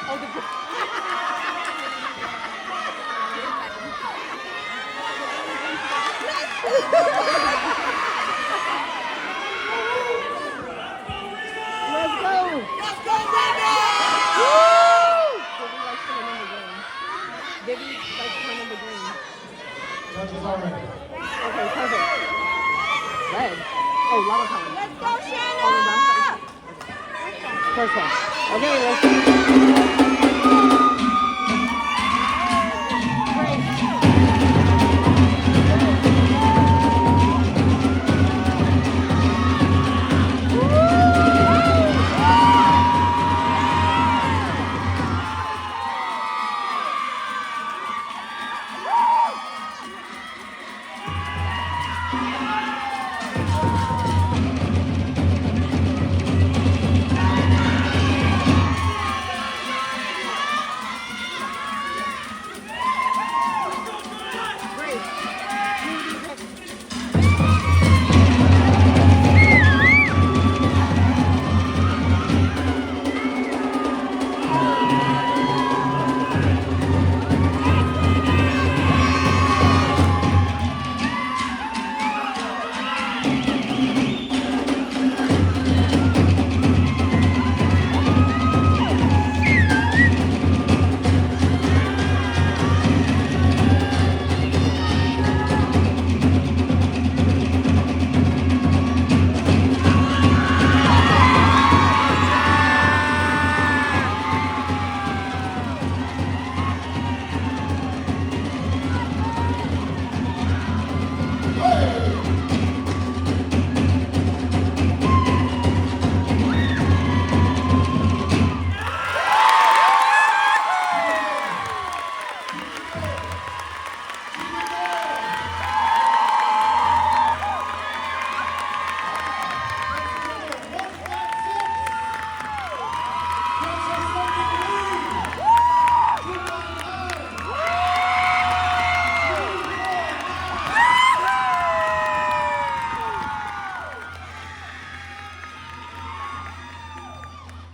Oh, the Let's go! Let's go, Brandon! Did we like turn in the game? Judges are ready. Okay, perfect. Red. Oh, lava color. Let's go, Oh, Shanna! First one. Okay, let's